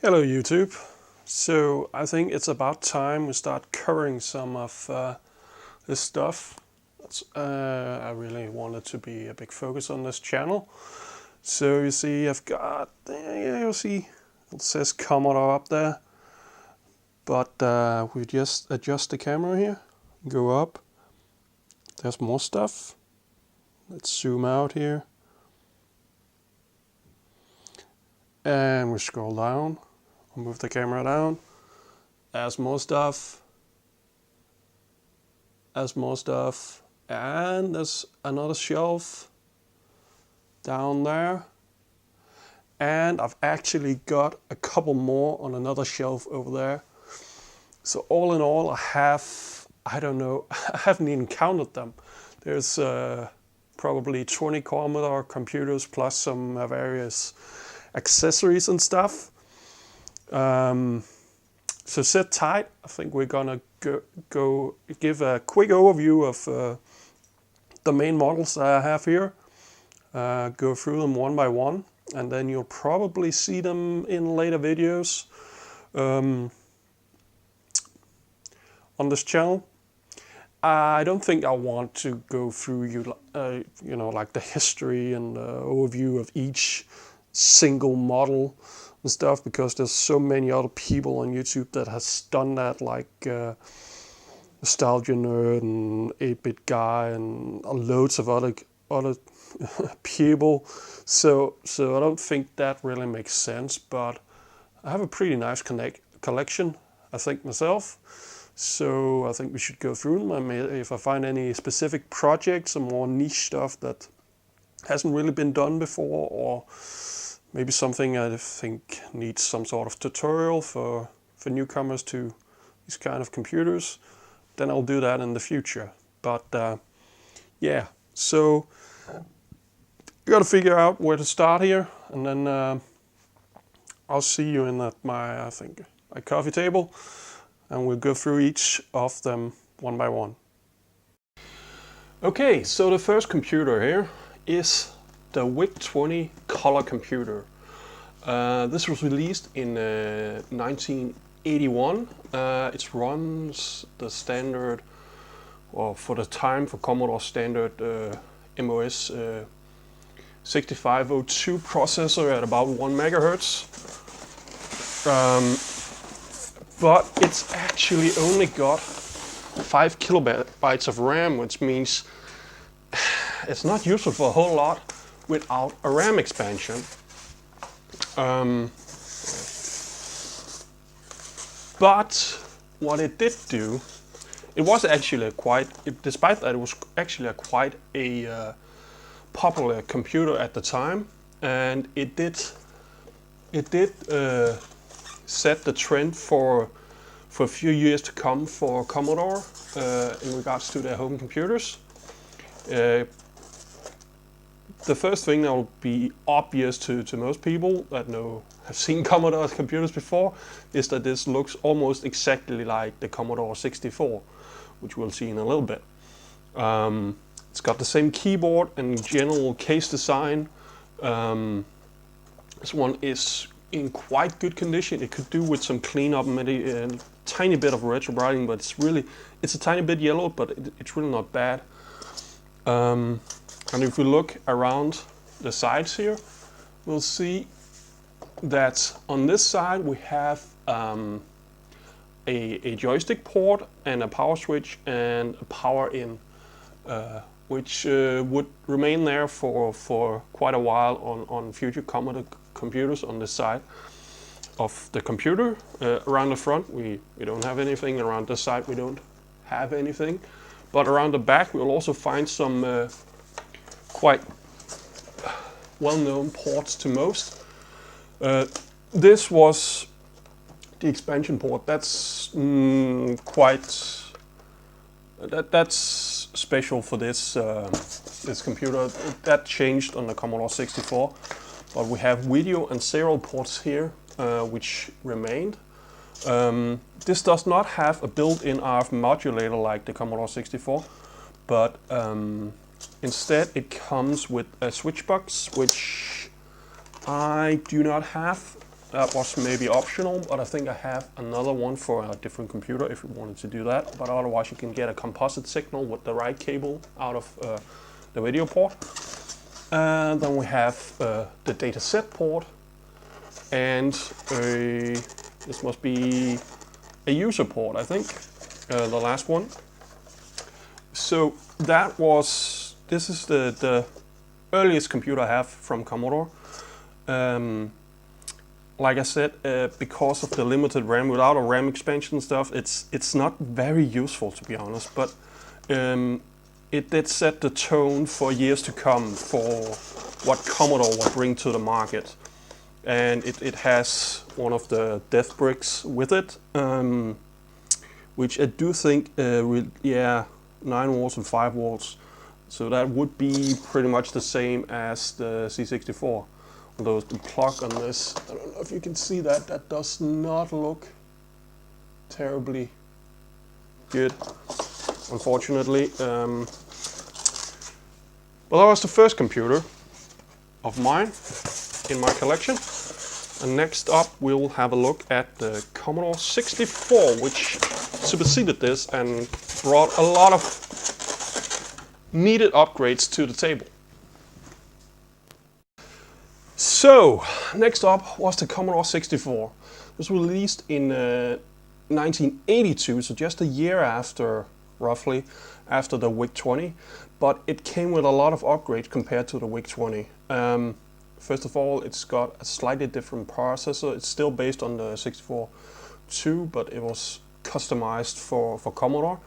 Hello YouTube. So I think it's about time we start covering some of this stuff. I really wanted to be a big focus on this channel. So you see I've got, you'll see it says Commodore up there. But we just adjust the camera here, go up, there's more stuff. Let's zoom out here. And we scroll down. I'll move the camera down. There's more stuff. There's more stuff. And there's another shelf down there. And I've actually got a couple more on another shelf over there. So all in all, I have, I don't know, I haven't even counted them. There's probably 20 Commodore computers plus some various accessories and stuff. So sit tight. I think we're gonna go give a quick overview of the main models that I have here. Go through them one by one, and then you'll probably see them in later videos on this channel. I don't think I want to go through you know, like the history and overview of each single model and stuff, because there's so many other people on YouTube that has done that, like Nostalgia Nerd and 8-Bit Guy and loads of other people. So I don't think that really makes sense, but I have a pretty nice collection, I think, myself. So I think we should go through them. I mean, if I find any specific projects or more niche stuff that hasn't really been done before, or maybe something I think needs some sort of tutorial for newcomers to these kind of computers, then I'll do that in the future. But yeah, so you gotta figure out where to start here, and then I'll see you in my coffee table, and we'll go through each of them one by one. Okay, so the first computer here is the Witxx Color computer. This was released in 1981. It runs the standard, or for the time, for Commodore standard MOS 6502 processor at about 1 megahertz. But it's actually only got 5 kilobytes of RAM, which means it's not useful for a whole lot without a RAM expansion. But what it did do, it was actually despite that it was actually quite a popular computer at the time, and it did set the trend for a few years to come for Commodore in regards to their home computers. The first thing that will be obvious to most people that have seen Commodore computers before is that this looks almost exactly like the Commodore 64, which we'll see in a little bit. It's got the same keyboard and general case design. This one is in quite good condition. It could do with some cleanup, maybe a tiny bit of retro brighting, but it's a tiny bit yellowed, but it's really not bad. And if we look around the sides here, we'll see that on this side we have a joystick port and a power switch and a power in, which would remain there for quite a while on future Commodore computers on this side of the computer. Around the front we don't have anything, around this side we don't have anything, but around the back we'll also find some quite well-known ports to most. This was the expansion port. That's that's special for this this computer. That changed on the Commodore 64, but we have video and serial ports here, which remained. This does not have a built-in RF modulator like the Commodore 64, but instead it comes with a switch box, which I do not have. That was maybe optional, but I think I have another one for a different computer if you wanted to do that. But otherwise you can get a composite signal with the right cable out of the video port. And then we have the dataset port, and this must be a user port, I think, the last one. So this is the earliest computer I have from Commodore. Like I said, because of the limited RAM, without a RAM expansion stuff, it's not very useful, to be honest. But it did set the tone for years to come for what Commodore would bring to the market. And it has one of the death bricks with it, which I do think, 9 volts and 5 volts. So that would be pretty much the same as the C64. Although the plug on this, I don't know if you can see that, that does not look terribly good, unfortunately. Well, that was the first computer of mine in my collection. And next up we'll have a look at the Commodore 64, which superseded this and brought a lot of needed upgrades to the table. So, next up was the Commodore 64. It was released in 1982, so just a year after, roughly, after the Witxx 20, but it came with a lot of upgrades compared to the Witxx 20. First of all, it's got a slightly different processor. It's still based on the 64-2, but it was customized for Commodore.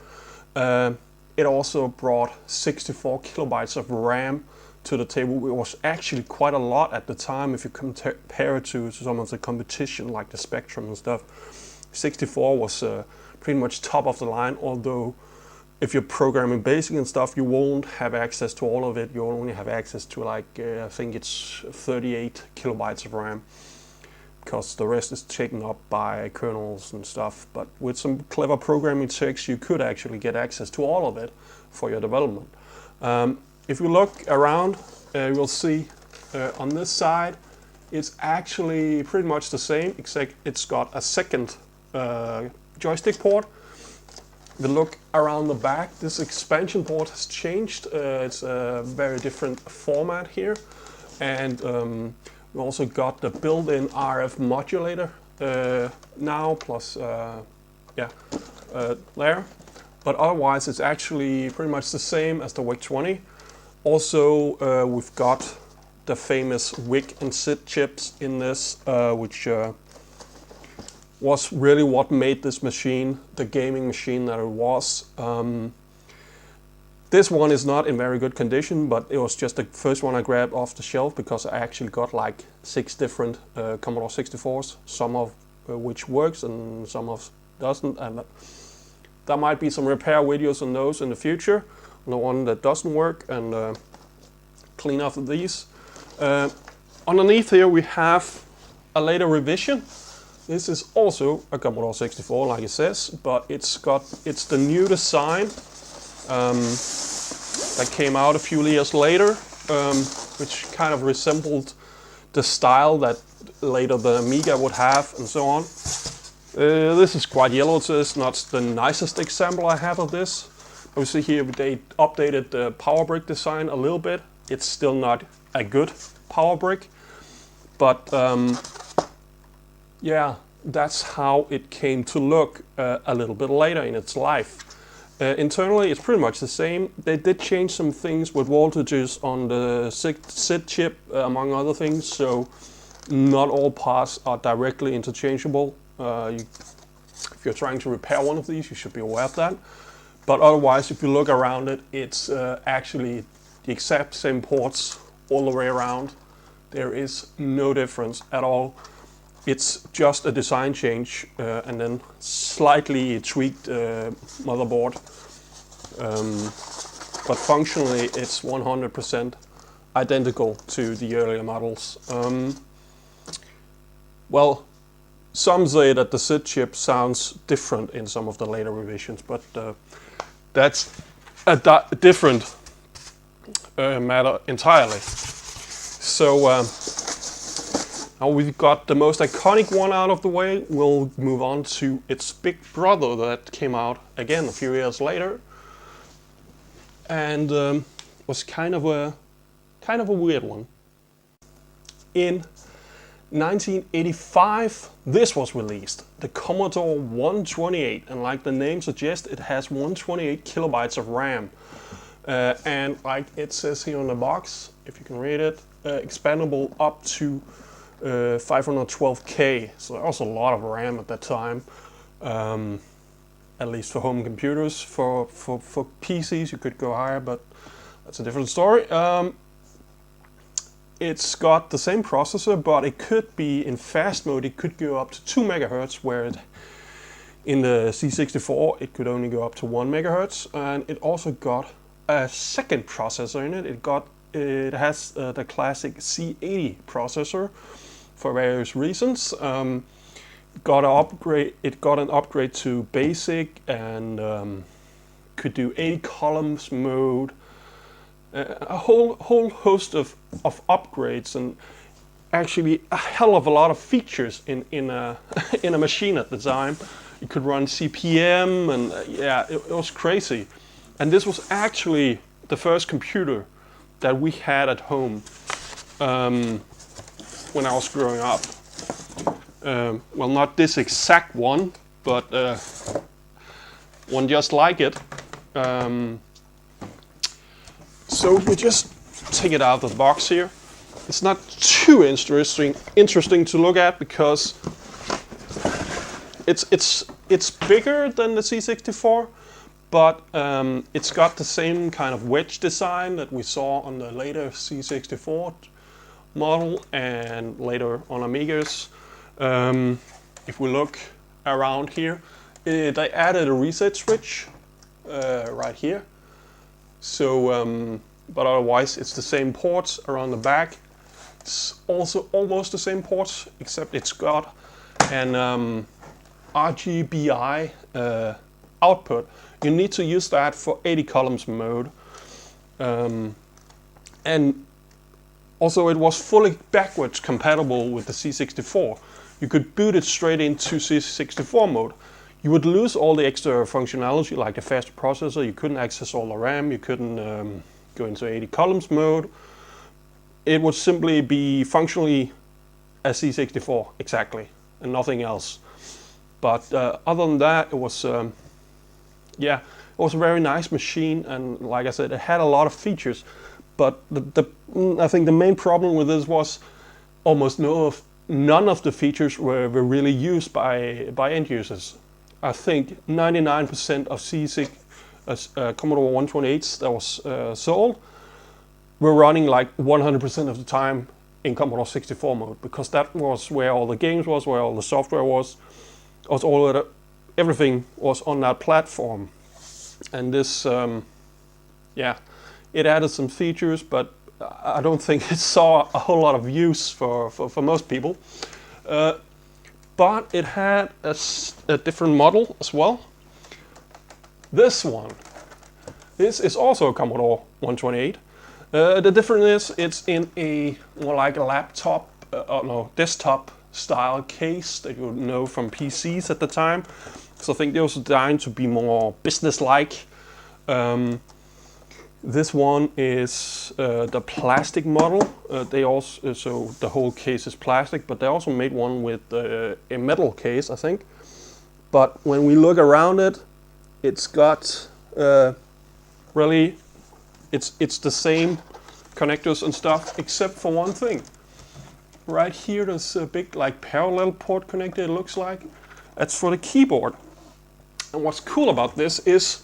It also brought 64 kilobytes of RAM to the table. It was actually quite a lot at the time if you compare it to some of the competition like the Spectrum and stuff. 64 was pretty much top of the line, although if you're programming BASIC and stuff, you won't have access to all of it. You only have access to like, I think it's 38 kilobytes of RAM, because the rest is taken up by kernels and stuff. But with some clever programming tricks, you could actually get access to all of it for your development. If you look around, you'll see on this side, it's actually pretty much the same, except it's got a second joystick port. If you look around the back, this expansion port has changed. It's a very different format here. And we also got the built-in RF modulator now, plus there. But otherwise, it's actually pretty much the same as the Witxx 20. Also, we've got the famous Witxx and SID chips in this, which was really what made this machine the gaming machine that it was. This one is not in very good condition, but it was just the first one I grabbed off the shelf because I actually got like 6 different Commodore 64s, some of which works and some of doesn't. And there might be some repair videos on those in the future, on the one that doesn't work, and clean after these. Underneath here we have a later revision. This is also a Commodore 64, like it says, but it's the new design that came out a few years later, which kind of resembled the style that later the Amiga would have, and so on. This is quite yellow, so it's not the nicest example I have of this. You see here they updated the power brick design a little bit. It's still not a good power brick, but yeah, that's how it came to look a little bit later in its life. Internally, it's pretty much the same. They did change some things with voltages on the SID chip, among other things, so not all parts are directly interchangeable. If you're trying to repair one of these, you should be aware of that. But otherwise, if you look around it, it's actually the exact same ports all the way around. There is no difference at all. It's just a design change and then slightly tweaked motherboard. But functionally, it's 100% identical to the earlier models. Well, some say that the SID chip sounds different in some of the later revisions, but that's a different matter entirely. So Now we've got the most iconic one out of the way, we'll move on to its big brother that came out again a few years later, and was kind of a weird one. In 1985, this was released, the Commodore 128, and like the name suggests, it has 128 kilobytes of RAM. And like it says here on the box, if you can read it, expandable up to 512K, so that was a lot of RAM at that time, at least for home computers. For PCs you could go higher, but that's a different story. It's got the same processor, but it could be in fast mode, it could go up to 2 megahertz, where in the C64 it could only go up to 1 megahertz, and it also got a second processor in it. It has the classic C80 processor for various reasons. It got an upgrade to basic, and could do 80 columns mode. A whole host of upgrades, and actually a hell of a lot of features in a in a machine at the time. You could run CPM, and yeah, it was crazy. And this was actually the first computer that we had at home when I was growing up. Well, not this exact one, but one just like it. So we just take it out of the box here. It's not too interesting to look at, because it's bigger than the C64, but it's got the same kind of wedge design that we saw on the later C64 model and later on Amigas. If we look around here, they added a reset switch right here. So, but otherwise it's the same ports around the back. It's also almost the same ports, except it's got an RGBI output. You need to use that for 80 columns mode. And also it was fully backwards compatible with the C64. You could boot it straight into C64 mode. You would lose all the extra functionality, like a faster processor. You couldn't access all the RAM. You couldn't go into 80 columns mode. It would simply be functionally a C64 exactly, and nothing else. But other than that, it was yeah, it was a very nice machine, and like I said, it had a lot of features. But I think the main problem with this was almost none of the features were really used by end users. I think 99% of Commodore 128s that was sold were running like 100% of the time in Commodore 64 mode, because that was where all the games was, where all the software was everything was on that platform. And this, yeah, it added some features, but I don't think it saw a whole lot of use for most people. But it had a different model as well. This one. This is also a Commodore 128. The difference is it's in a more like a laptop, desktop style case that you would know from PCs at the time. So I think they was designed to be more business-like. This one is the plastic model. They also, so the whole case is plastic, but they also made one with a metal case, I think. But when we look around it, it's got really, it's the same connectors and stuff, except for one thing. Right here, there's a big like parallel port connector. It looks like that's for the keyboard. And what's cool about this is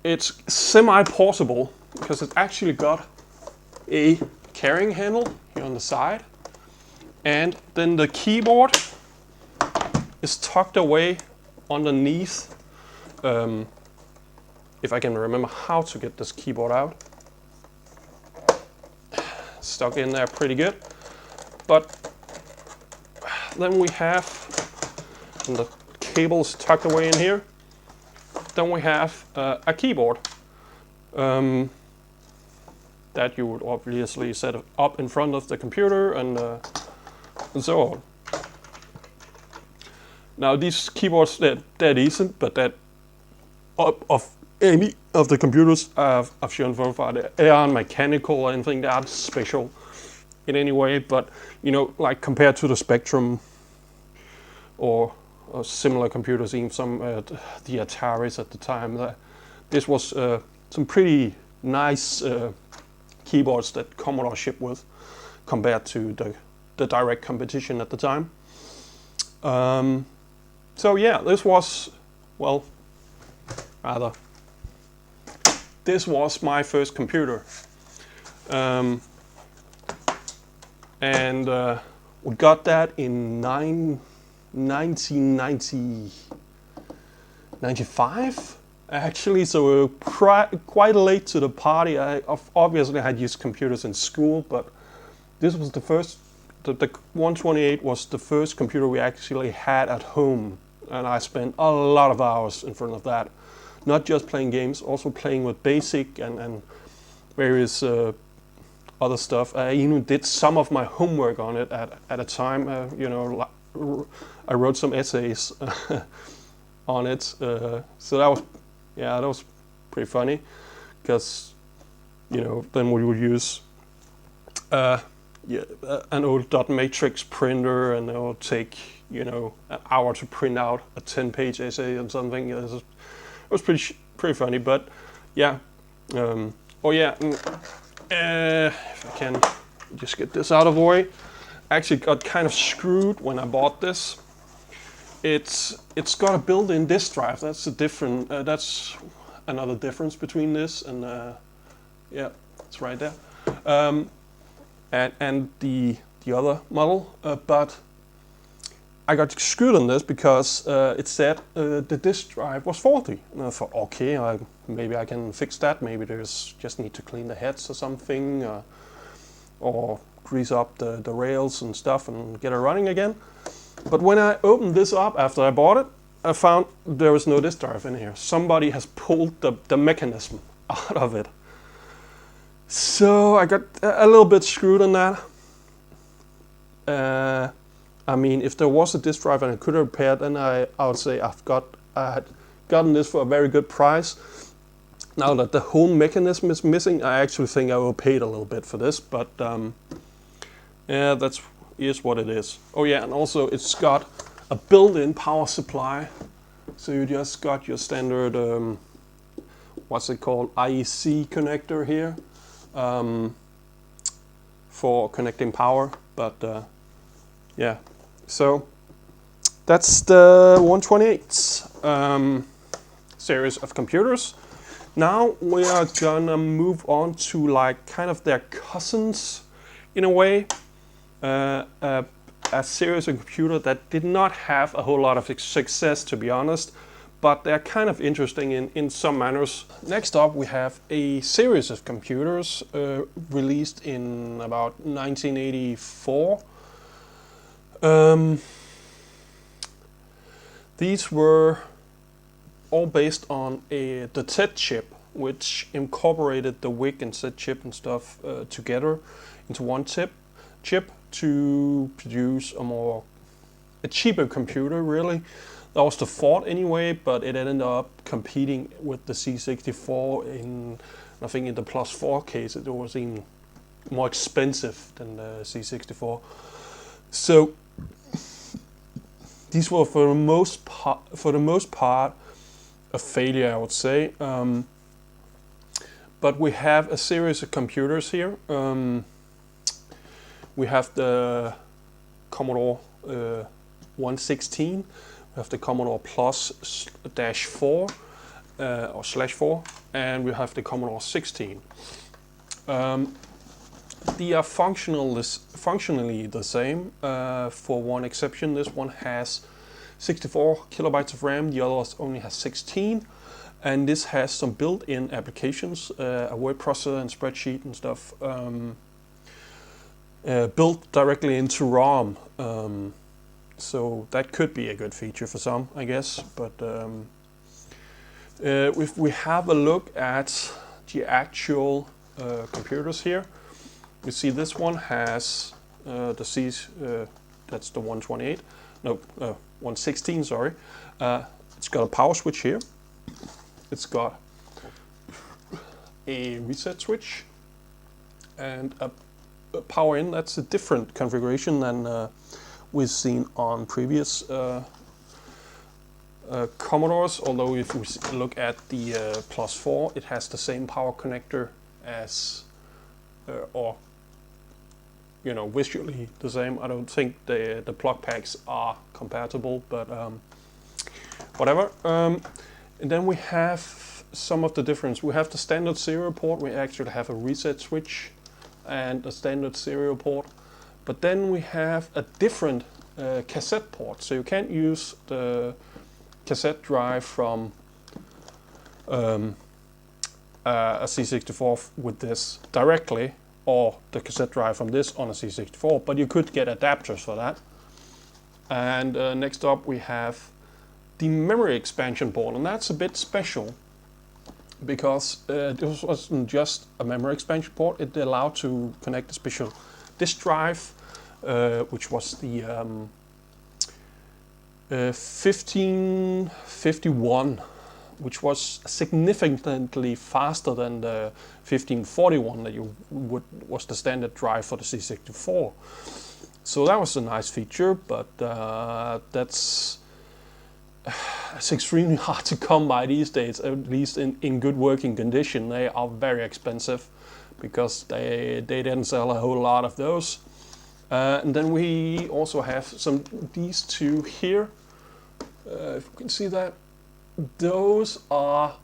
it's semi-portable, because it actually got a carrying handle here on the side, and then the keyboard is tucked away underneath. If I can remember how to get this keyboard out. Stuck in there pretty good. But then we have, and the cable's tucked away in here, then we have a keyboard that you would obviously set up in front of the computer, and and so on. Now these keyboards, they're decent, but that of any of the computers I've shown so far, they aren't mechanical or anything. They aren't special in any way, but you know, like compared to the Spectrum or similar computers, even some the Ataris at the time, this was some pretty nice keyboards that Commodore shipped with, compared to the direct competition at the time. So yeah, this was, well, rather, this was my first computer. And we got that in 1995, actually, so we were quite late to the party. I obviously had used computers in school, but this was the first, the 128 was the first computer we actually had at home, and I spent a lot of hours in front of that. Not just playing games, also playing with BASIC and various other stuff. I even did some of my homework on it at a time. You know, I wrote some essays on it. So that was, yeah, that was pretty funny, because you know, then we would use an old dot matrix printer, and it would take, you know, an hour to print out a 10-page essay or something. It was pretty funny, but yeah. Oh yeah. If I can just get this out of the way, I actually got kind of screwed when I bought this. It's got a built-in disk drive. That's a different. That's another difference between this and yeah, it's right there. And the other model, but I got screwed on this because it said the disk drive was faulty, and I thought, okay, maybe I can fix that. Maybe there's just need to clean the heads or something, or grease up the rails and stuff and get it running again. But when I opened this up after I bought it, I found there was no disk drive in here. Somebody has pulled the mechanism out of it. So I got a little bit screwed on that. I mean, if there was a disk drive and I could have repaired, then I would say I had gotten this for a very good price. Now that the whole mechanism is missing, I actually think I overpaid a little bit for this, but yeah, that's what it is. Oh yeah, and also it's got a built-in power supply, so you just got your standard what's it called, IEC connector here for connecting power, but yeah. So that's the 128 series of computers. Now we are gonna move on to like kind of their cousins in a way. A series of computers that did not have a whole lot of success, to be honest, but they're kind of interesting in some manners. Next up we have a series of computers released in about 1984. These were all based on the Z chip, which incorporated the Witxx and Z chip and stuff together into one chip to produce a cheaper computer, really. That was the thought anyway, but it ended up competing with the C64 in, I think in the +4 case, it was even more expensive than the C64. So these were for the most part a failure, I would say. But we have a series of computers here. We have the Commodore 116. We have the Commodore Plus-4 or /4, and we have the Commodore 16. They are functionally the same, for one exception. This one has 64 kilobytes of RAM, the other only has 16, and this has some built-in applications, a word processor and spreadsheet and stuff, built directly into ROM. So that could be a good feature for some, I guess. But if we have a look at the actual computers here, you see this one has the that's the 128. No, 116. Sorry. It's got a power switch here. It's got a reset switch and a power in. That's a different configuration than we've seen on previous Commodores, although if we look at the Plus 4, it has the same power connector as, or you know, visually the same. I don't think the plug packs are compatible, but whatever. And then we have some of the difference. We have the standard serial port. We actually have a reset switch and a standard serial port, but then we have a different cassette port. So you can't use the cassette drive from a C64 with this directly, or the cassette drive from this on a C64, but you could get adapters for that. And next up we have the memory expansion port, and that's a bit special because this wasn't just a memory expansion port. It allowed to connect a special disk drive, which was the 1551, which was significantly faster than the 1541 that was the standard drive for the C64. So that was a nice feature, but that's extremely hard to come by these days, at least in good working condition. They are very expensive because they didn't sell a whole lot of those. And then we also have these two here. If you can see that, those are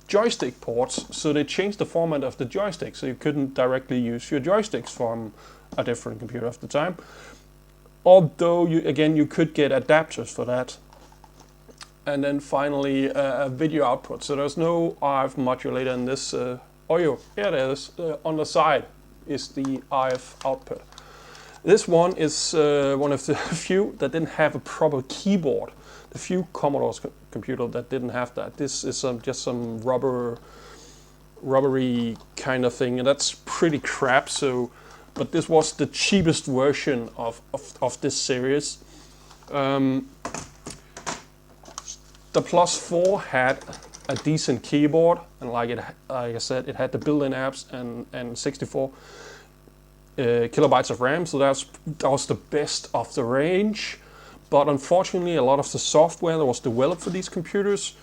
joystick ports, so they changed the format of the joystick, so you couldn't directly use your joysticks from a different computer at the time. Although you could get adapters for that. And then finally a video output. So there's no RF modulator in this audio. Here it is. On the side is the RF output. This one is one of the few that didn't have a proper keyboard. The few Commodore computers that didn't have that. This is just some rubbery kind of thing, and that's pretty crap. So, but this was the cheapest version of this series. The Plus 4 had a decent keyboard, and like I said, it had the built-in apps and 64 kilobytes of RAM. So that was the best of the range. But unfortunately, a lot of the software that was developed for these computers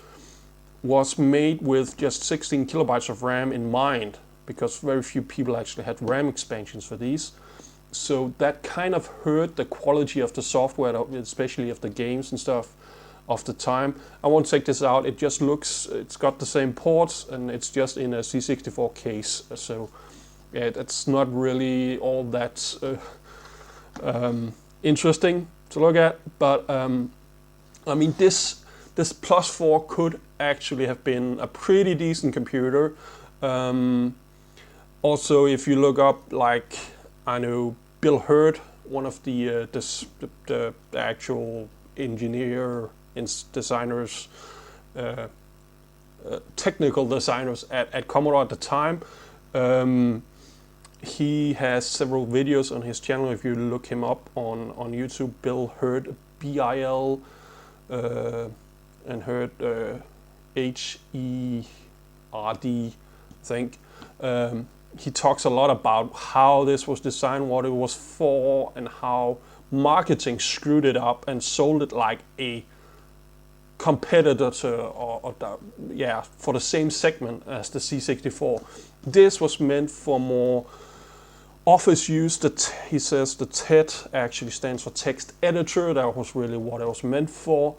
was made with just 16 kilobytes of RAM in mind, because very few people actually had RAM expansions for these. So that kind of hurt the quality of the software, especially of the games and stuff of the time. I won't take this out. It just looks, it's got the same ports, and it's just in a C64 case. So yeah, that's not really all that interesting to look at, but I mean, this Plus 4 could actually have been a pretty decent computer. Also, if you look up, like, I know Bill Hurd, one of the actual designers, technical designers at Commodore at the time, he has several videos on his channel. If you look him up on YouTube, Bill Hurd, B-I-L, and Hurd, H-E-R-D, I think. He talks a lot about how this was designed, what it was for, and how marketing screwed it up and sold it like a competitor for the same segment as the C64. This was meant for more office use. He says the TED actually stands for text editor. That was really what it was meant for.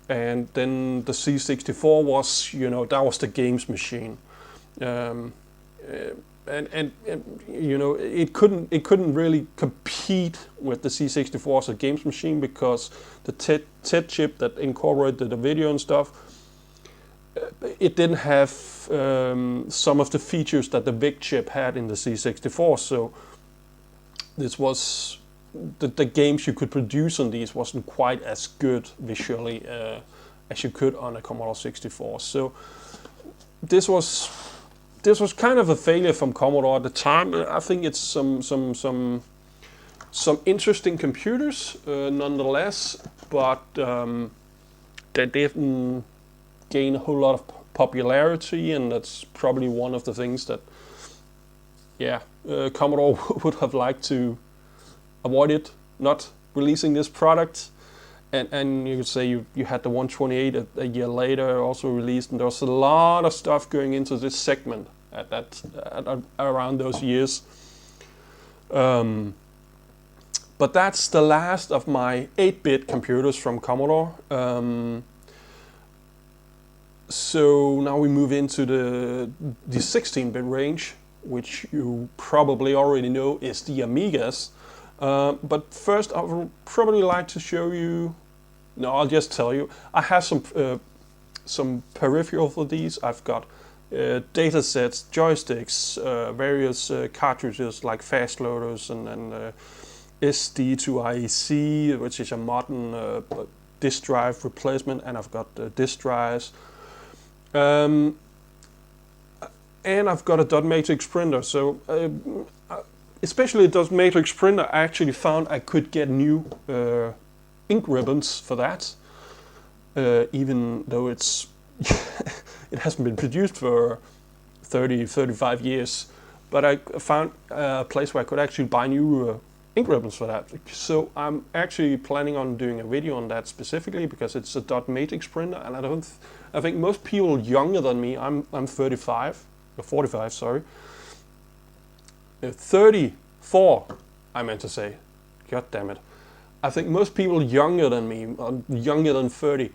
And then the C64 was, that was the games machine. And it couldn't really compete with the C64 as a games machine, because the TED chip that incorporated the video and stuff, it didn't have some of the features that the Witxx chip had in the C64. So this was the games you could produce on these wasn't quite as good visually as you could on a Commodore 64. So this was kind of a failure from Commodore at the time. I think it's some Some interesting computers, nonetheless, but they didn't gain a whole lot of popularity, and that's probably one of the things that, yeah, Commodore would have liked to avoid it, not releasing this product. And you could say you had the 128 a year later also released, and there was a lot of stuff going into this segment at around those years. But that's the last of my 8-bit computers from Commodore. So now we move into the 16-bit range, which you probably already know is the Amigas. But first I would probably like to show you, no, I'll just tell you, I have some peripheral for these. I've got data sets, joysticks, various cartridges like fast loaders, and SD to IEC, which is a modern disk drive replacement, and I've got disk drives. And I've got a dot matrix printer, so especially the dot matrix printer, I actually found I could get new ink ribbons for that, even though it's it hasn't been produced for 35 years. But I found a place where I could actually buy new ink ribbons for that. So I'm actually planning on doing a video on that specifically because it's a dot matrix printer, and I think most people younger than me, I'm 35 or 45, sorry. 34, I meant to say. God damn it. I think most people younger than me, younger than 30,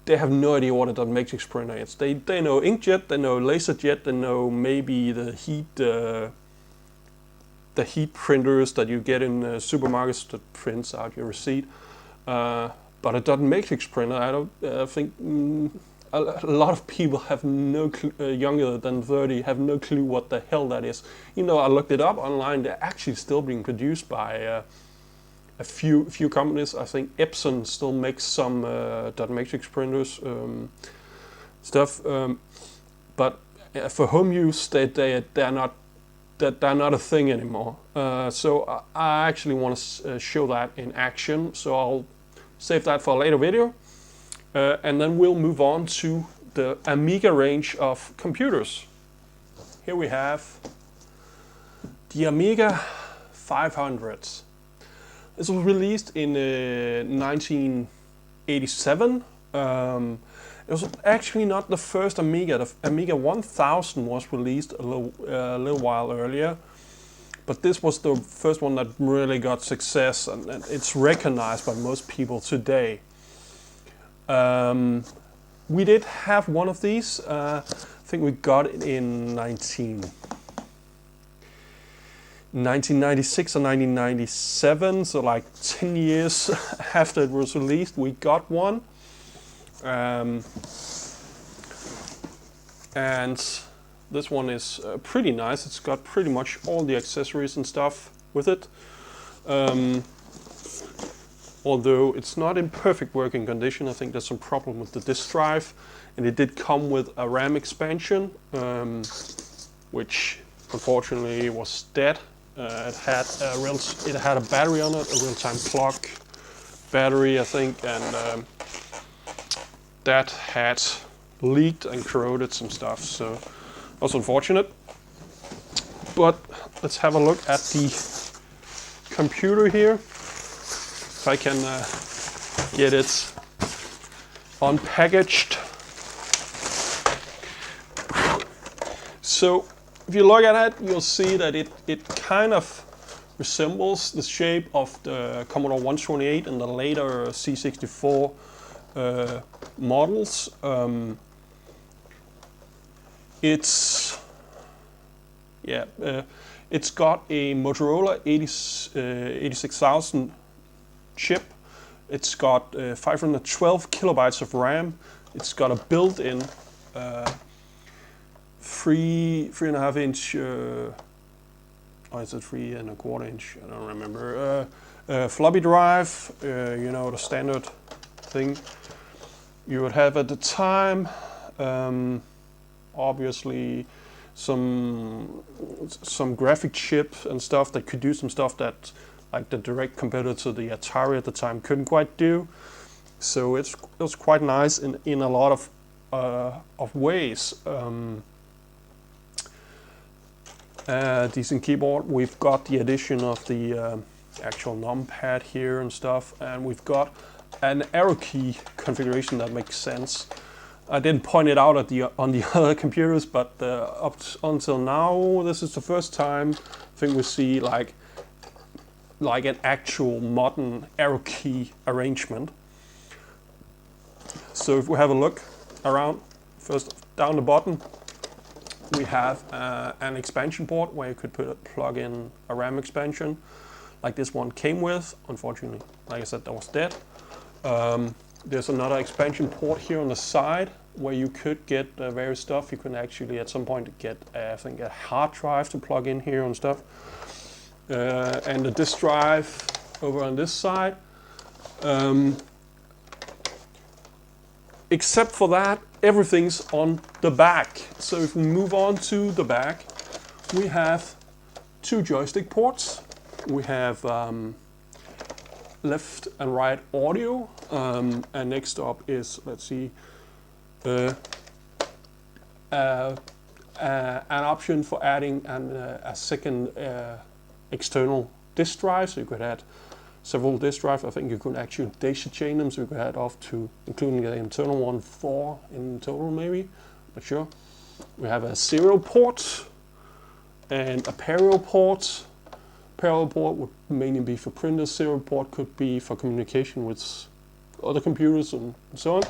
they have no idea what a dot matrix printer is. They know inkjet, they know laserjet, they know maybe the heat printers that you get in supermarkets that prints out your receipt. But a dot matrix printer, I think a lot of people have no clue, younger than 30, have no clue what the hell that is. You know, I looked it up online. They're actually still being produced by a few companies. I think Epson still makes some dot matrix printers stuff, but for home use, they're not a thing anymore. So I actually want to show that in action. So I'll save that for a later video. And then we'll move on to the Amiga range of computers. Here we have the Amiga 500. This was released in 1987. It was actually not the first Amiga. The Amiga 1000 was released a little while earlier. But this was the first one that really got success, and it's recognized by most people today. We did have one of these. I think we got it in 1996 or 1997, so like 10 years after it was released, we got one. And this one is pretty nice. It's got pretty much all the accessories and stuff with it. Although it's not in perfect working condition. I think there's some problem with the disk drive, and it did come with a RAM expansion, which unfortunately was dead. It had a battery on it, a real-time clock battery, I think, and that had leaked and corroded some stuff, so that's unfortunate. But let's have a look at the computer here. If I can get it unpackaged. So if you look at it, you'll see that it kind of resembles the shape of the Commodore 128 and the later C64 models. It's got a Motorola 86,000 chip. It's got 512 kilobytes of RAM. It's got a built-in 3.5 inch, or is it 3.25 inch? I don't remember. Floppy drive, you know, the standard thing you would have at the time. Obviously, some graphic chips and stuff that could do some stuff that like the direct competitor to the Atari at the time couldn't quite do. So it was quite nice in a lot of ways. Decent keyboard. We've got the addition of the actual numpad here and stuff, and we've got an arrow key configuration that makes sense. I didn't point it out on the other computers, but up until now, this is the first time I think we see like an actual modern arrow key arrangement. So if we have a look around, first down the bottom, we have an expansion port where you could plug in a RAM expansion, like this one came with. Unfortunately, like I said, that was dead. There's another expansion port here on the side where you could get various stuff. You can actually at some point get, I think, a hard drive to plug in here and stuff. And the disk drive over on this side. Except for that, everything's on the back. So if we move on to the back, we have two joystick ports. We have left and right audio, and next up is, let's see, an option for adding a second external disk drive, so you could add several disk drives. I think you could actually daisy chain them, so you could add off to, including the internal one, 4 in total maybe, not sure. We have a serial port and a parallel port. Parallel port would mainly be for printers. Serial port could be for communication with other computers and so on.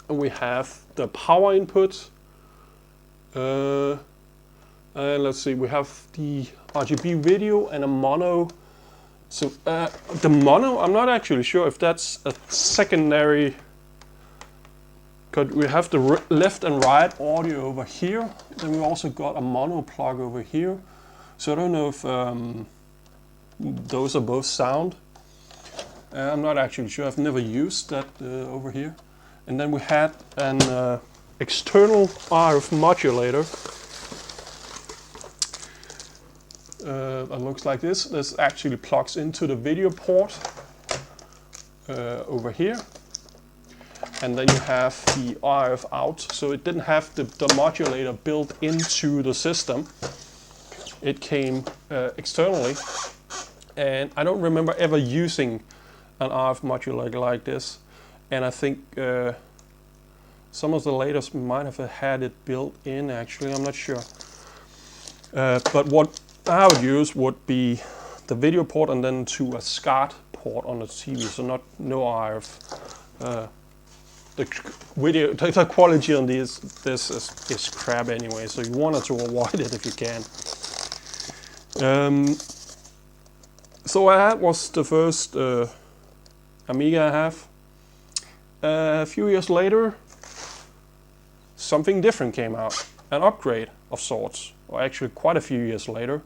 And we have the power input. And let's see, we have the RGB video and a mono. So the mono, I'm not actually sure if that's a secondary. Because we have the left and right audio over here. Then we also got a mono plug over here. So I don't know if those are both sound. I'm not actually sure. I've never used that over here. And then we had an external RF modulator. That looks like this. This actually plugs into the video port over here. And then you have the RF out. So it didn't have the modulator built into the system. It came externally. And I don't remember ever using an RF modulator like this. And I think some of the latest might have had it built in actually, I'm not sure. But what I would use would be the video port and then to a SCART port on the TV, so no RF. The video, the quality on this is crap anyway, so you wanted to avoid it if you can. So that was the first Amiga I have. A few years later, something different came out, an upgrade of sorts, or actually quite a few years later.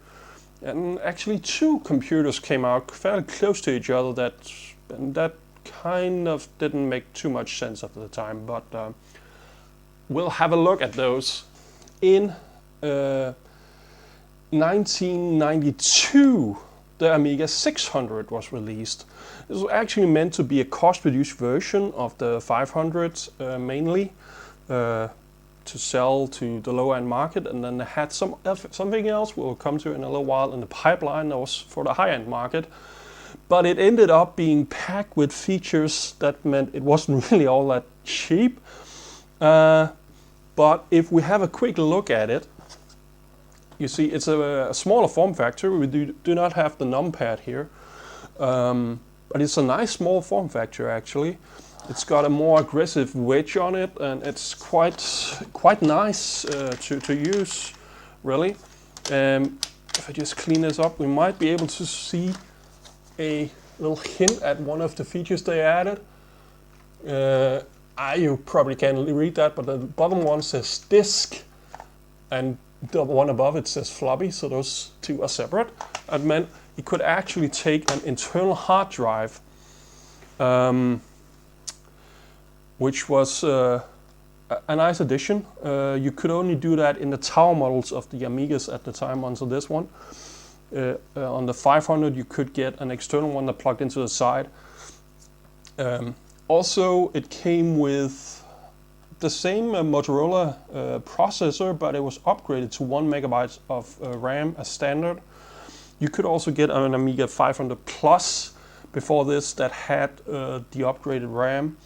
And actually two computers came out fairly close to each other that kind of didn't make too much sense at the time, but we'll have a look at those. In 1992, the Amiga 600 was released. This was actually meant to be a cost-reduced version of the 500 mainly, to sell to the low-end market, and then they had something else we'll come to in a little while in the pipeline that was for the high-end market. But it ended up being packed with features that meant it wasn't really all that cheap. But if we have a quick look at it, you see it's a smaller form factor. We do not have the numpad here, but it's a nice small form factor actually. It's got a more aggressive wedge on it, and it's quite nice to use, really. If I just clean this up, we might be able to see a little hint at one of the features they added. You probably can't read that, but the bottom one says disk, and the one above it says floppy, so those two are separate. That meant it could actually take an internal hard drive, which was a nice addition. You could only do that in the tower models of the Amigas at the time until this one. On the 500 you could get an external one that plugged into the side. Also, it came with the same Motorola processor, but it was upgraded to 1 megabyte of RAM as standard. You could also get an Amiga 500 Plus before this that had the upgraded RAM.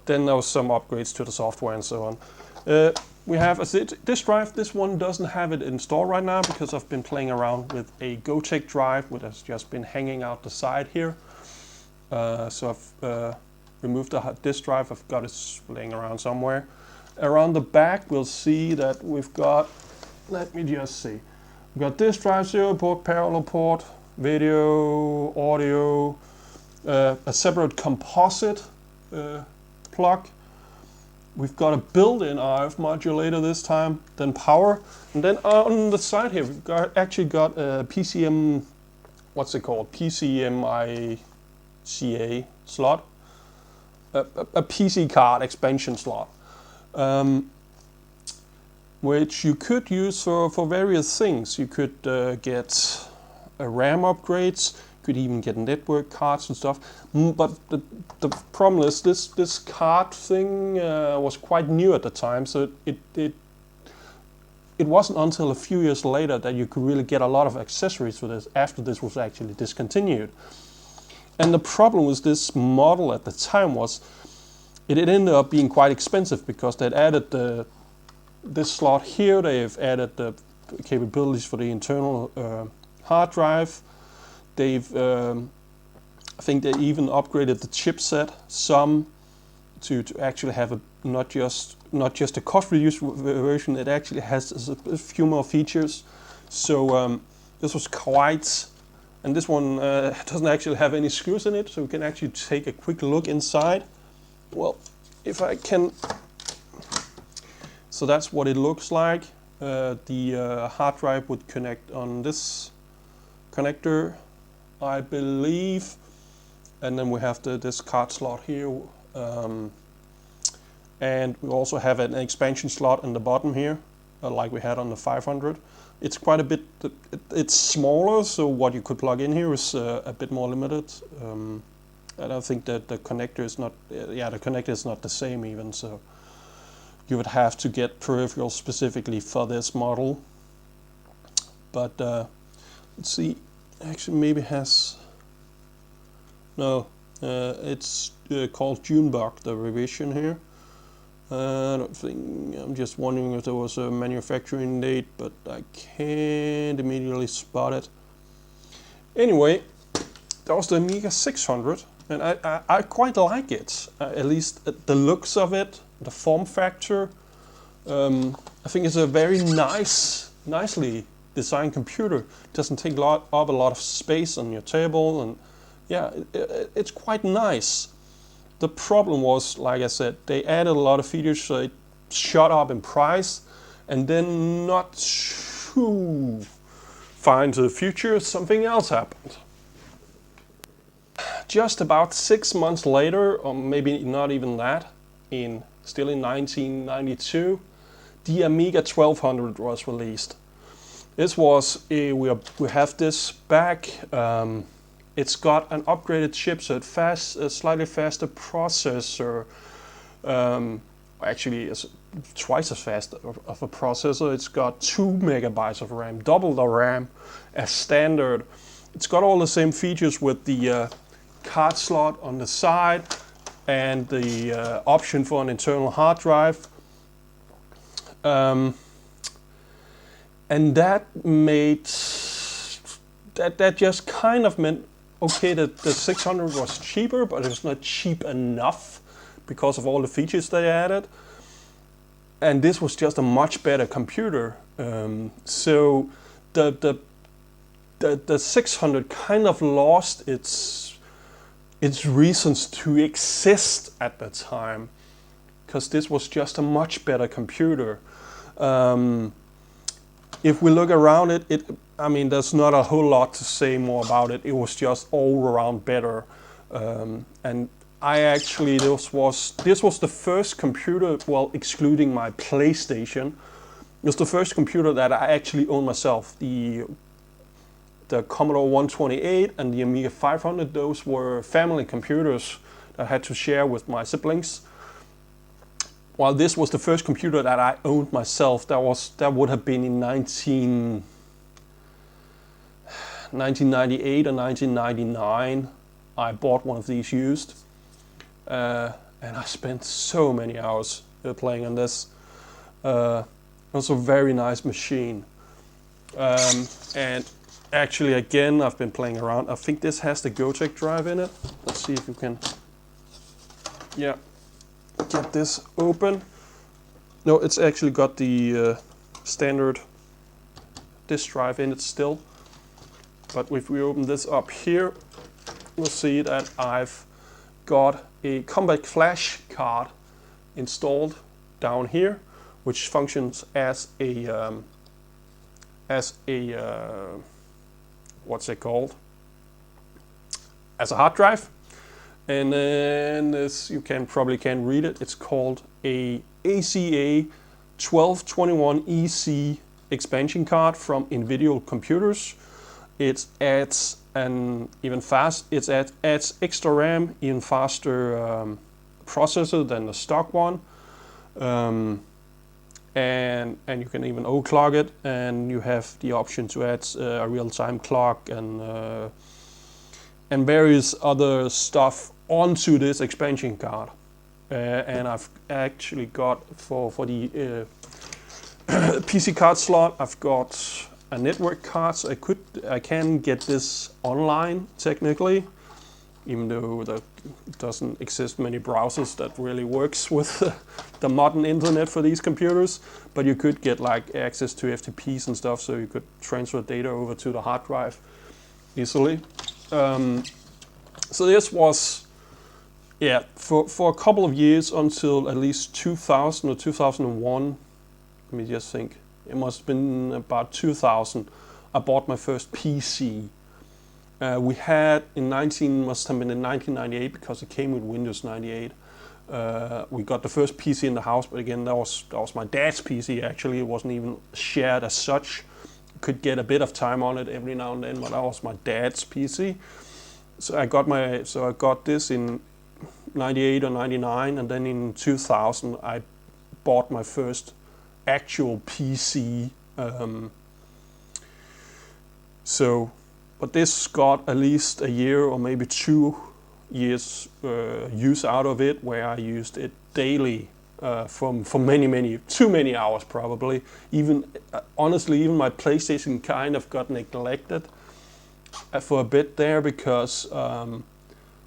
Then there was some upgrades to the software and so on. We have a disk drive. This one doesn't have it installed right now because I've been playing around with a Gotek drive, which has just been hanging out the side here. So I've removed the disk drive. I've got it laying around somewhere. Around the back, we'll see that we've got, let me just see. We've got disk drive, serial port, parallel port, video, audio, a separate composite plug. We've got a built-in RF modulator this time, then power, and then on the side here we've actually got a PCM, what's it called? PCMICA slot, a PC card expansion slot, which you could use for various things. You could get RAM upgrades. Could even get network cards and stuff, but the problem is this card thing was quite new at the time, so it wasn't until a few years later that you could really get a lot of accessories for this after this was actually discontinued. And the problem with this model at the time was it ended up being quite expensive because they'd added this slot here, they've added the capabilities for the internal hard drive. They've, I think they even upgraded the chipset some to actually have not just a cost-reduced version. It actually has a few more features. So this was quite, and this one doesn't actually have any screws in it, so we can actually take a quick look inside. Well, if I can, so that's what it looks like. The hard drive would connect on this connector, I believe, and then we have this card slot here, and we also have an expansion slot in the bottom here, like we had on the 500. It's quite a bit, it's smaller, so what you could plug in here is a bit more limited. I don't think that the connector is not, the connector is not the same even, so you would have to get peripherals specifically for this model. But let's see. Actually, maybe has no. It's called Junebug, the revision here. I don't think. I'm just wondering if there was a manufacturing date, but I can't immediately spot it. Anyway, that was the Amiga 600, and I quite like it. At least the looks of it, the form factor. I think it's a very nicely designed computer. It doesn't take up a lot of space on your table, and yeah, it's quite nice. The problem was, like I said, they added a lot of features, so it shot up in price, and then not too far into the future, something else happened. Just about 6 months later, or maybe not even that, still in 1992, the Amiga 1200 was released. This was, we have this back, it's got an upgraded chipset, a slightly faster processor, actually it's twice as fast of a processor. It's got 2 megabytes of RAM, double the RAM as standard. It's got all the same features with the card slot on the side and the option for an internal hard drive. And that made, that just kind of meant, okay, that the 600 was cheaper, but it was not cheap enough because of all the features they added. And this was just a much better computer. So the 600 kind of lost its reasons to exist at the time, because this was just a much better computer. If we look around it, I mean, there's not a whole lot to say more about it. It was just all around better. And this was the first computer, well, excluding my PlayStation, it was the first computer that I actually owned myself. The Commodore 128 and the Amiga 500, those were family computers that I had to share with my siblings. While this was the first computer that I owned myself, that would have been in 1998 or 1999. I bought one of these used, and I spent so many hours playing on this. It was a very nice machine. And actually, again, I've been playing around. I think this has the Gotek drive in it. Let's see if you can, yeah, get this open. No, it's actually got the standard disk drive in it still. But if we open this up here, we'll see that I've got a Compact Flash card installed down here, which functions as a what's it called? As a hard drive. And then this, you probably can't read it. It's called a ACA 1221EC expansion card from Individual Computers. It adds adds extra RAM, even faster processor than the stock one, and you can even overclock it, and you have the option to add a real-time clock and various other stuff onto this expansion card. And I've actually got for the PC card slot, I've got a network card, so I can get this online technically, even though there doesn't exist many browsers that really works with the modern internet for these computers. But you could get like access to FTPs and stuff, so you could transfer data over to the hard drive easily. So this was, yeah, for a couple of years until at least 2000 or 2001. Let me just think. It must have been about 2000. I bought my first PC. We had must have been in 1998 because it came with Windows 98. We got the first PC in the house, but again, that was my dad's PC. Actually, it wasn't even shared as such. Could get a bit of time on it every now and then, but that was my dad's PC. So I got this in 98 or 99, and then in 2000 I bought my first actual PC. But this got at least a year or maybe 2 years use out of it, where I used it daily for too many hours probably. Even honestly, even my PlayStation kind of got neglected for a bit there, because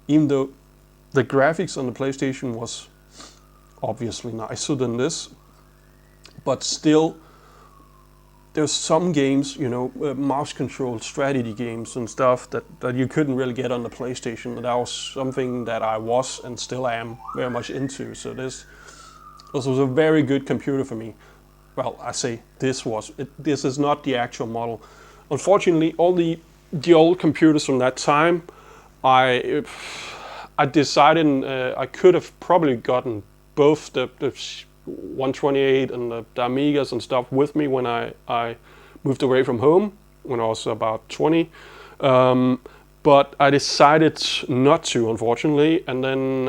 even though the graphics on the PlayStation was obviously nicer than this, but still there's some games, you know, mouse controlled strategy games and stuff that you couldn't really get on the PlayStation. That was something that I was and still am very much into. So this was a very good computer for me. Well, I say this is not the actual model. Unfortunately, all the old computers from that time, I decided I could have probably gotten both the 128 and the Amigas and stuff with me when I moved away from home when I was about 20. But I decided not to, unfortunately. And then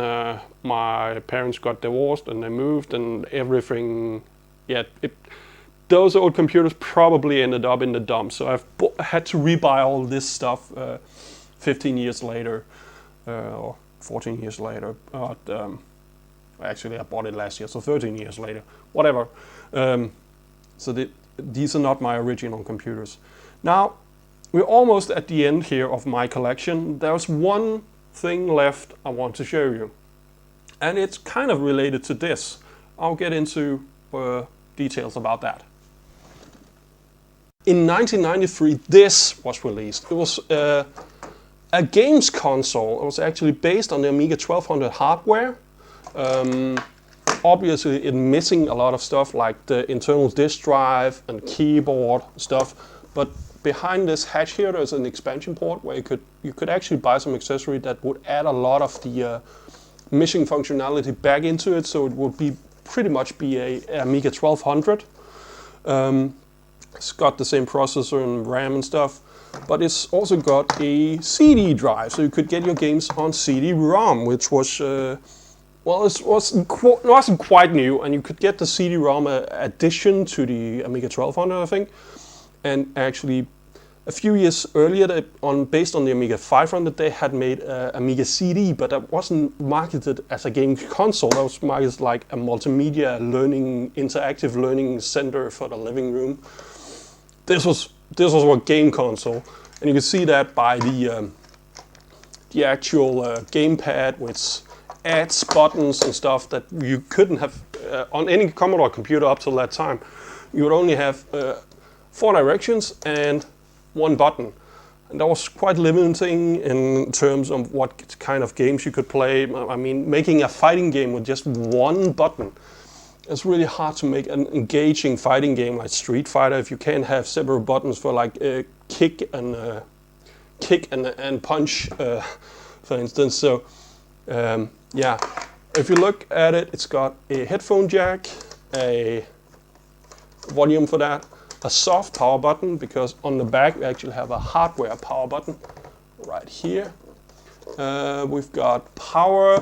my parents got divorced and they moved and everything. Yeah, those old computers probably ended up in the dump. So I've had to rebuy all this stuff 15 years later, or 14 years later. Actually, I bought it last year, so 13 years later. Whatever. These are not my original computers. Now, we're almost at the end here of my collection. There's one thing left I want to show you. And it's kind of related to this. I'll get into details about that. In 1993, this was released. It was a games console. It was actually based on the Amiga 1200 hardware. Obviously, it's missing a lot of stuff like the internal disk drive and keyboard stuff. But behind this hatch here, there's an expansion port where you could actually buy some accessory that would add a lot of missing functionality back into it, so it would be pretty much be a Amiga 1200. It's got the same processor and RAM and stuff, but it's also got a CD drive, so you could get your games on CD-ROM, which was well, it wasn't quite new, and you could get the CD-ROM addition to the Amiga 1200, I think. And actually, a few years earlier, based on the Amiga 500, they had made Amiga CD, but that wasn't marketed as a game console. That was marketed like a multimedia learning, interactive learning center for the living room. This was a game console, and you can see that by the actual gamepad with ads, buttons, and stuff that you couldn't have on any Commodore computer up till that time. You would only have 4 directions and 1 button, and that was quite limiting in terms of what kind of games you could play. I mean, making a fighting game with just 1 button, it's really hard to make an engaging fighting game like Street Fighter if you can't have several buttons for like kick and punch, for instance. So yeah, if you look at it, it's got a headphone jack, a volume for that, a soft power button, because on the back we actually have a hardware power button right here. We've got power,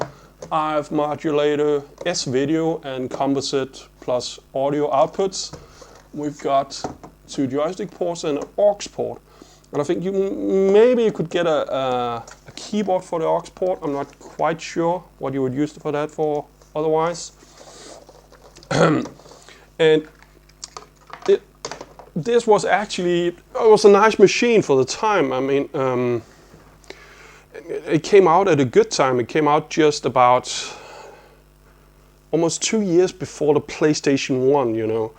RF modulator, S-video, and composite plus audio outputs. We've got 2 joystick ports and an aux port. And I think maybe you could get a keyboard for the aux port. I'm not quite sure what you would use for that for otherwise. And this was actually, it was a nice machine for the time. I mean, it came out at a good time. It came out just about almost 2 years before the PlayStation 1, you know.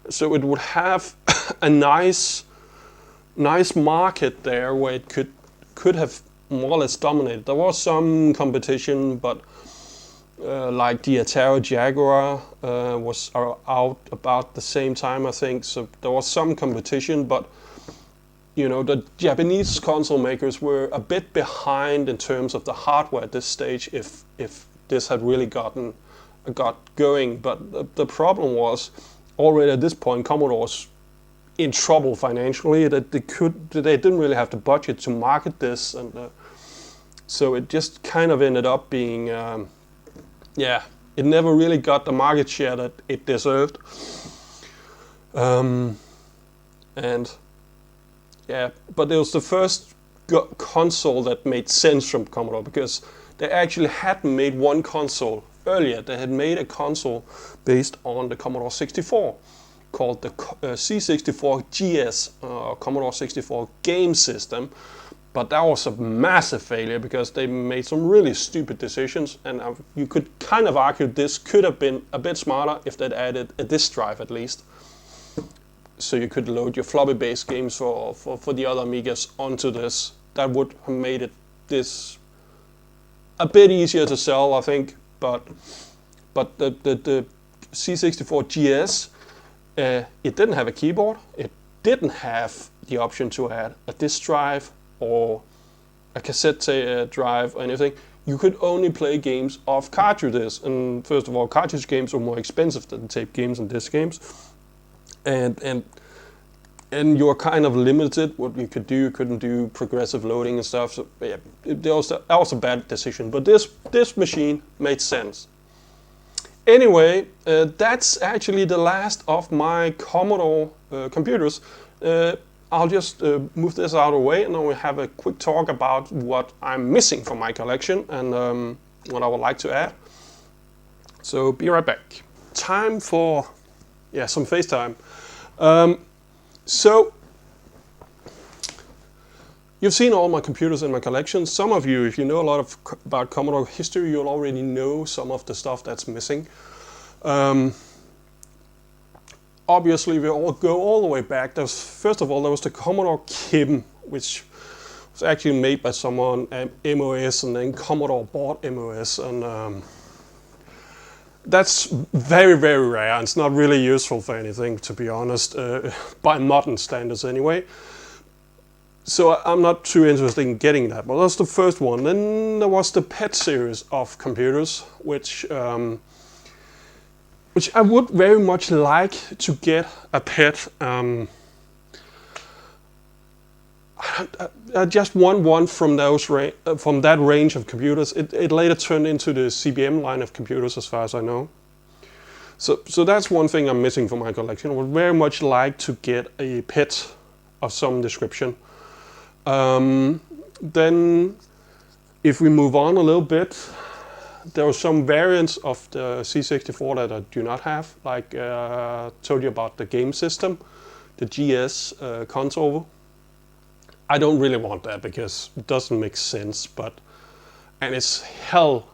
So it would have a nice market there where it could have more or less dominated. There was some competition, but like the Atari Jaguar was out about the same time, I think. So there was some competition, but you know, the Japanese console makers were a bit behind in terms of the hardware at this stage. If this had really got going, but the problem was already at this point Commodore was in trouble financially. That they didn't really have the budget to market this, and so it just kind of ended up being yeah, it never really got the market share that it deserved. And yeah, but it was the first console that made sense from Commodore, because they actually hadn't made one console earlier. They had made a console based on the Commodore 64 called the C64 GS, Commodore 64 Game System. But that was a massive failure because they made some really stupid decisions, and you could kind of argue this could have been a bit smarter if they'd added a disk drive at least. So you could load your floppy-based games for the other Amigas onto this. That would have made this a bit easier to sell, I think. But the C64 GS, it didn't have a keyboard. It didn't have the option to add a disk drive or a cassette drive or anything. You could only play games off cartridges. And first of all, cartridge games are more expensive than tape games and disc games. And you're kind of limited what you could do. You couldn't do progressive loading and stuff. So yeah, that was a bad decision. But this machine made sense. Anyway, that's actually the last of my Commodore computers. I'll just move this out of the way, and then we'll have a quick talk about what I'm missing from my collection and what I would like to add. So be right back. Time for some FaceTime. So you've seen all my computers in my collection. Some of you, if you know a lot about Commodore history, you'll already know some of the stuff that's missing. Obviously, we all go all the way back. First of all, there was the Commodore Kim, which was actually made by someone at MOS, and then Commodore bought MOS, and that's very, very rare. It's not really useful for anything, to be honest, by modern standards anyway. So I'm not too interested in getting that, but that's the first one. Then there was the pet series of computers, which I would very much like to get a pet. I just want one from from that range of computers. It later turned into the CBM line of computers, as far as I know. So that's one thing I'm missing from my collection. I would very much like to get a pet of some description. Then, if we move on a little bit, there are some variants of the C64 that I do not have, like I told you about the game system, the GS console. I don't really want that because it doesn't make sense, and it's hell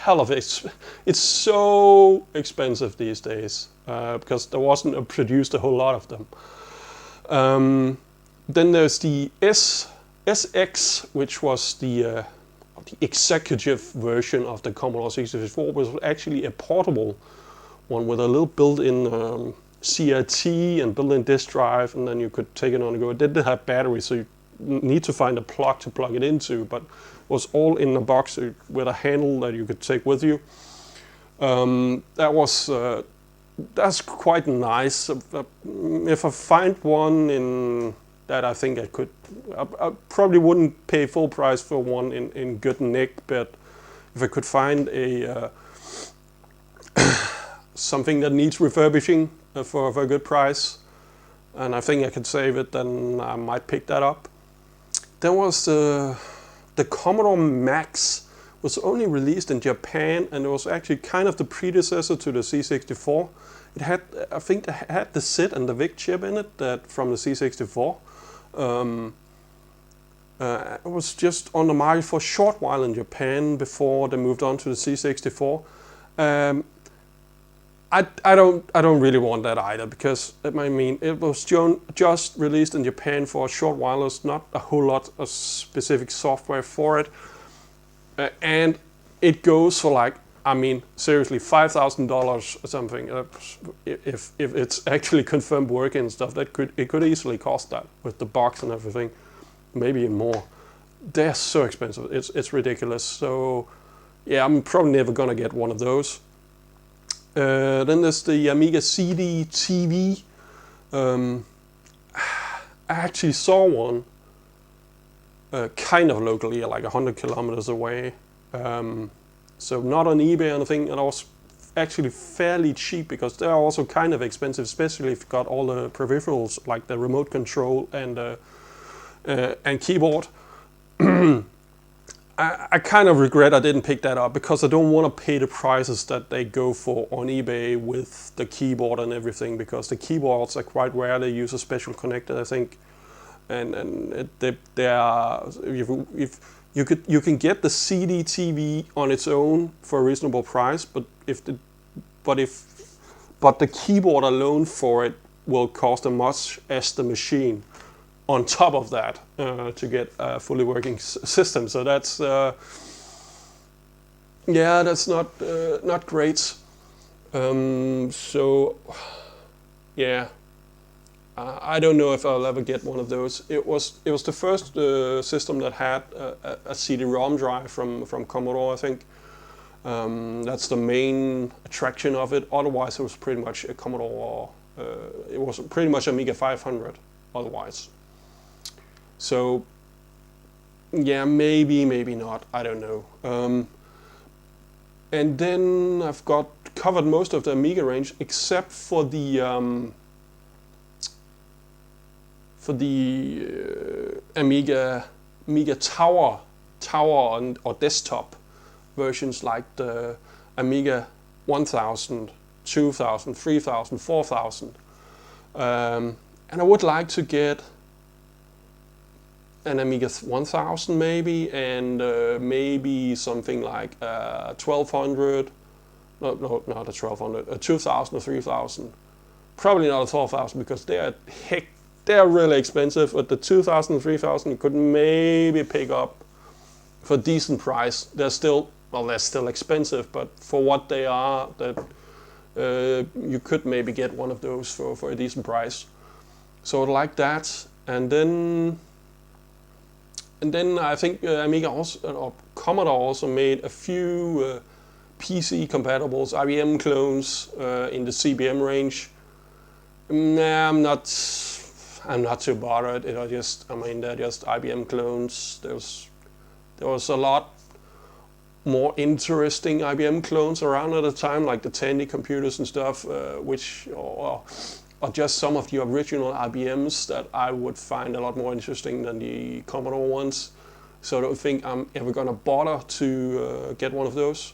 of it. It's so expensive these days because there wasn't produced a whole lot of them. Then there's the SX, which was the executive version of the Commodore 64, was actually a portable one with a little built-in CRT and built-in disk drive, and then you could take it on the go. It didn't have batteries, so you need to find a plug to plug it into, but it was all in a box with a handle that you could take with you. That's quite nice. If I find one in that I think I could, I probably wouldn't pay full price for one in good nick, but if I could find a something that needs refurbishing for a good price, and I think I could save it, then I might pick that up. There was the Commodore Max, was only released in Japan, and it was actually kind of the predecessor to the C64. It had, I think, it had the SID and the VIC chip in it from the C64. It was just on the market for a short while in Japan before they moved on to the C64. I don't really want that either, because I mean it was just released in Japan for a short while. There's not a whole lot of specific software for it, and it goes for, like, I mean, seriously, $5,000 or something. If it's actually confirmed working and stuff, it could easily cost that with the box and everything, maybe even more. They're so expensive. It's ridiculous. So yeah, I'm probably never gonna get one of those. Then there's the Amiga CD TV. I actually saw one kind of locally, like 100 kilometers away. So not on eBay or anything, and I was actually fairly cheap because they're also kind of expensive, especially if you got all the peripherals like the remote control and keyboard. I kind of regret I didn't pick that up because I don't want to pay the prices that they go for on eBay with the keyboard and everything, because the keyboards are quite rare. They use a special connector, I think, and they are, if you can get the CD TV on its own for a reasonable price, but the keyboard alone for it will cost as much as the machine on top of that to get a fully working system. So that's that's not great. So yeah, I don't know if I'll ever get one of those. It was the first system that had a CD-ROM drive from Commodore, I think. That's the main attraction of it. Otherwise, it was pretty much a Commodore. It was pretty much Amiga 500. Otherwise, so yeah, maybe not. I don't know. And then I've covered most of the Amiga range except for the Amiga Tower or desktop versions, like the Amiga 1000, 2000, 3000, 4000. And I would like to get an Amiga 1000 maybe, and maybe something like 1200. No, not a 1200, a 2000 or 3000. Probably not a 12,000 because they're really expensive. But the 2000 and 3000 you could maybe pick up for a decent price. They're still expensive, but for what they are, you could maybe get one of those for a decent price. So like that, and then And then I think Amiga also, or Commodore also made a few PC compatibles, IBM clones in the CBM range. Nah, I'm not too bothered. They're just IBM clones. There was a lot more interesting IBM clones around at the time, like the Tandy computers and stuff, or just some of the original IBMs that I would find a lot more interesting than the Commodore ones. So I don't think I'm ever gonna bother to get one of those.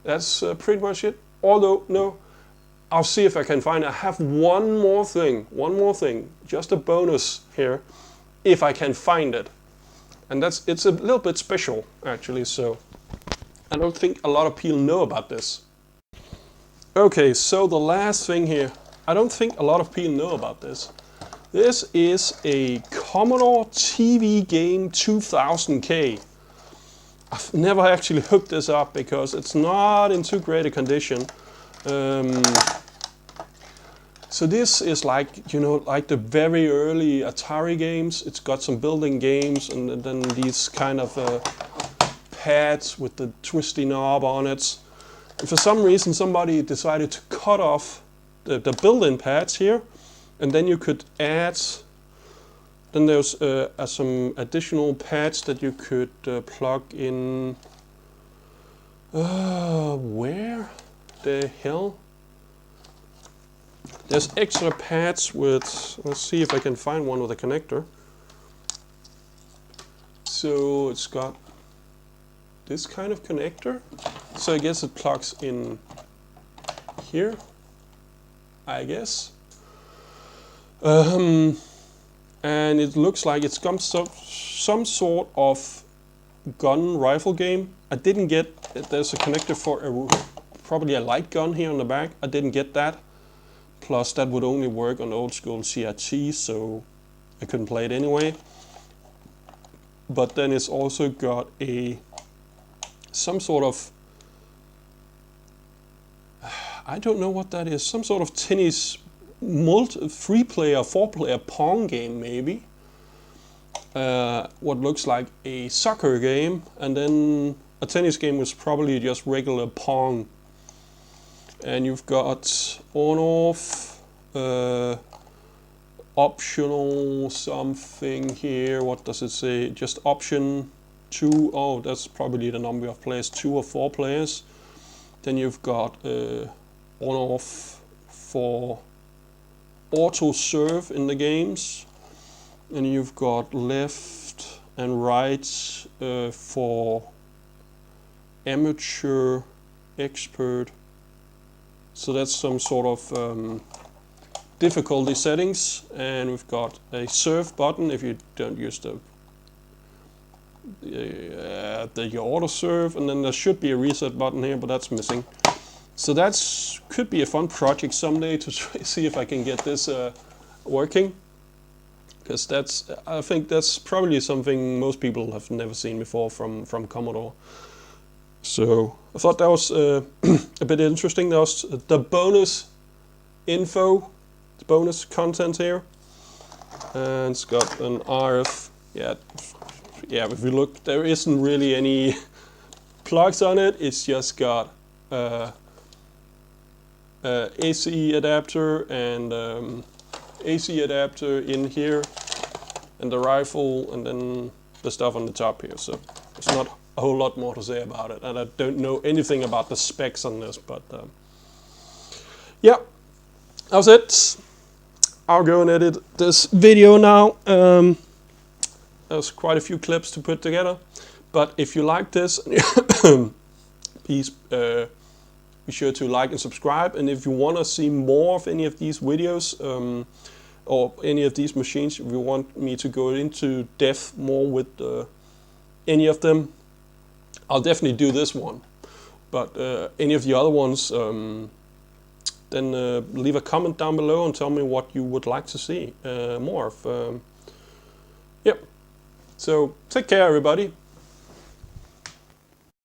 That's pretty much it. Although, no, I'll see if I can find it. I have one more thing, just a bonus here, if I can find it. And it's a little bit special, actually, so I don't think a lot of people know about this. Okay, so the last thing here, I don't think a lot of people know about this. This is a Commodore TV game 2000K. I've never actually hooked this up because it's not in too great a condition. So this is like the very early Atari games. It's got some building games and then these kind of pads with the twisty knob on it. And for some reason somebody decided to cut off the built-in pads here, and then you could add, then there's some additional pads that you could plug in, where the hell? There's extra pads with, let's see if I can find one with a connector. So it's got this kind of connector, so I guess it plugs in here, I guess. And it looks like it's got some sort of gun rifle game. I didn't get, there's a connector for probably a light gun here on the back. I didn't get that. Plus that would only work on old school CRT, so I couldn't play it anyway. But then it's also got some sort of, I don't know what that is, some sort of tennis three-player, four-player Pong game maybe. What looks like a soccer game, and then a tennis game was probably just regular Pong. And you've got on-off, optional something here. What does it say? Just option 2. Oh, that's probably the number of players, 2 or 4 players. Then you've got on-off for auto serve in the games, and you've got left and right for amateur, expert. So that's some sort of difficulty settings, and we've got a serve button if you don't use the auto serve, and then there should be a reset button here, but that's missing. So that's could be a fun project someday to see if I can get this working, because I think that's probably something most people have never seen before from Commodore. So I thought that was a bit interesting. That was the bonus info, the bonus content here, and it's got an RF. Yeah. If you look, there isn't really any plugs on it. It's just got AC adapter and AC adapter in here, and the rifle, and then the stuff on the top here. So there's not a whole lot more to say about it, and I don't know anything about the specs on this, but yeah, that was it. I'll go and edit this video now. There's quite a few clips to put together, but if you like this, please be sure to like and subscribe. And if you want to see more of any of these videos or any of these machines, if you want me to go into depth more with any of them, I'll definitely do this one. But any of the other ones, then leave a comment down below and tell me what you would like to see more of. Yep. So take care, everybody.